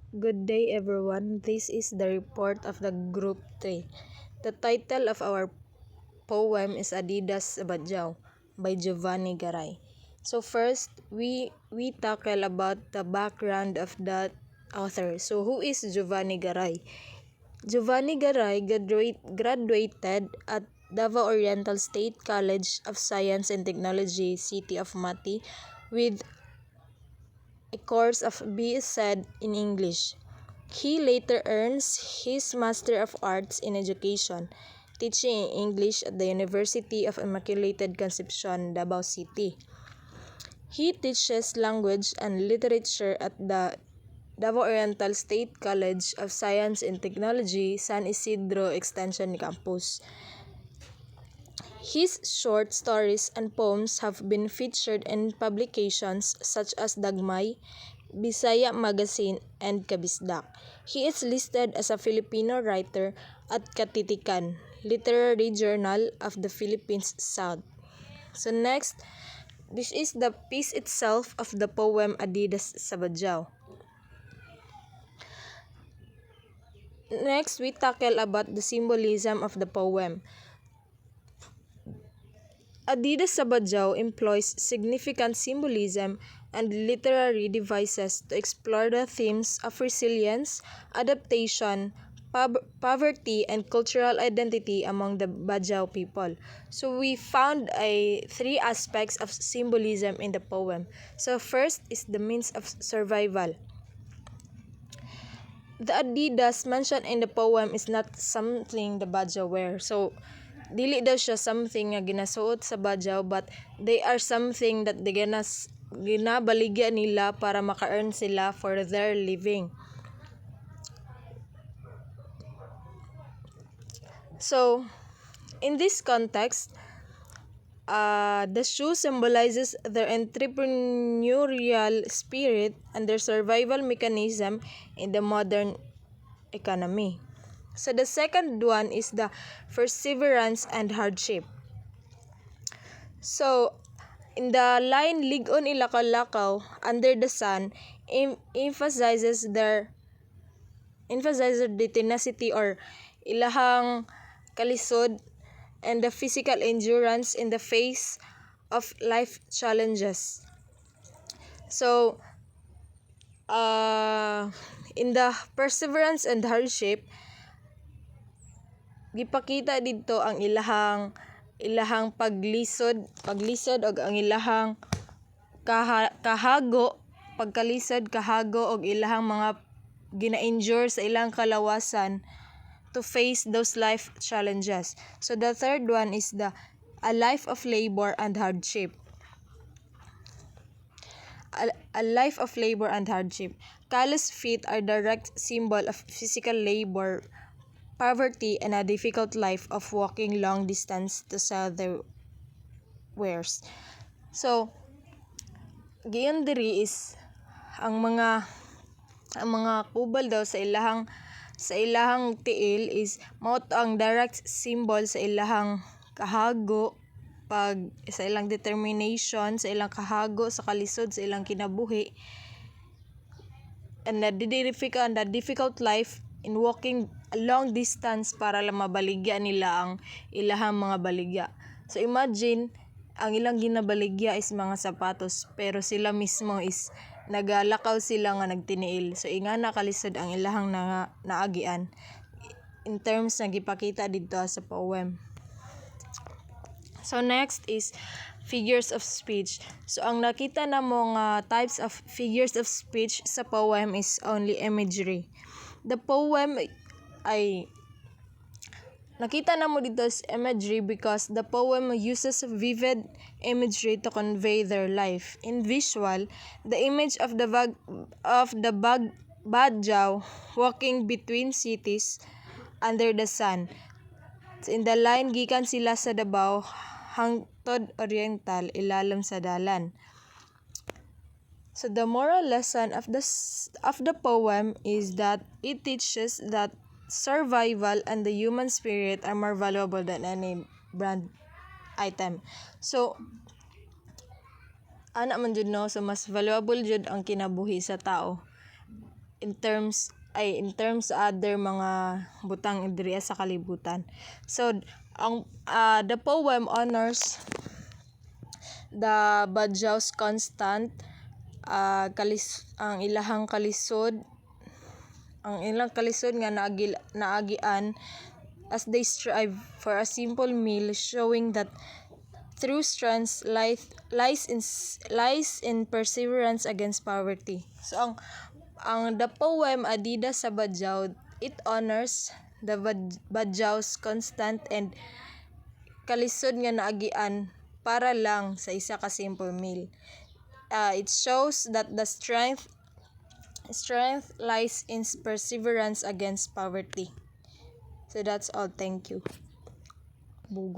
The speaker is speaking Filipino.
Good day everyone. This is the report of the Group 3. The title of our poem is Adidas Badyaw by Giovanni Garay. So first, we tackle about the background of that author. So who is Giovanni Garay? Giovanni Garay graduated at Davao Oriental State College of Science and Technology, City of Mati, with a course of BSc in English. He later earns his Master of Arts in Education, teaching in English at the University of Immaculate Concepcion, Davao City. He teaches language and literature at the Davao Oriental State College of Science and Technology, San Isidro Extension Campus. His short stories and poems have been featured in publications such as Dagmay, Bisaya Magazine, and Kabisdak. He is listed as a Filipino writer at Katitikan, Literary Journal of the Philippines South. So next, this is the piece itself of the poem Adidas sa Badyaw. Next, we tackle about the symbolism of the poem. Adidas sa Badyaw employs significant symbolism and literary devices to explore the themes of resilience, adaptation, poverty, and cultural identity among the Badyaw people. So we found three aspects of symbolism in the poem. So first is the means of survival. The Adidas mentioned in the poem is not something the Badyaw wear. So dili daw siya something nga ginasuot sa Badyaw, but they are something that ginabaligya nila para maka-earn sila for their living. So, in this context, the shoe symbolizes their entrepreneurial spirit and their survival mechanism in the modern economy. So the second one is the perseverance and hardship. So in the line Lig-on ilakaw-lakaw under the sun emphasizes the tenacity or ilahang kalisod and the physical endurance in the face of life challenges. So in the perseverance and hardship, gipakita dito ang ilahang paglisod og ang ilahang kahago og ilahang mga gina-endure sa ilang kalawasan to face those life challenges. So the third one is a life of labor and hardship. A life of labor and hardship. Callous feet are direct symbol of physical labor, poverty, and a difficult life of walking long distance to sell their wares. So, giyon diri is ang mga kubal daw sa ilahang tiil is mao ang direct symbol sa ilahang kahago, sa ilang determination, sa ilang kahago, sa kalisod, sa ilang kinabuhi, and the difficult life in walking a long distance para lang mabaligya nila ang ilahang mga baligya. So imagine, ang ilang ginabaligya is mga sapatos, pero sila mismo is nagalakaw sila nga nagtiniil. So ingana kalisod ang ilahang naagian in terms na gipakita dito sa poem. So next is figures of speech. So ang nakita na mo nga types of figures of speech sa poem is only imagery. The poem ay nakita na mo dito as imagery because the poem uses vivid imagery to convey their life. In visual, the image of the Badyaw walking between cities under the sun. So in the line, gikan sila sa Davao hangtod Oriental ilalim sa dalan. So the moral lesson of the poem is that it teaches that survival and the human spirit are more valuable than any brand item. So ana man jud no, so mas valuable jud ang kinabuhi sa tao in terms sa other mga butang diriya sa kalibutan. So the poem honors the Badjao's constant ang ilang kalisod nga naagian as they strive for a simple meal, showing that true strength lies in perseverance against poverty. So ang the poem Adidas sa Badjao, it honors the Badjao's constant and kalisod nga naagian para lang sa isa ka simple meal. It shows that the strength lies in perseverance against poverty. So that's all. Thank you. Bugo.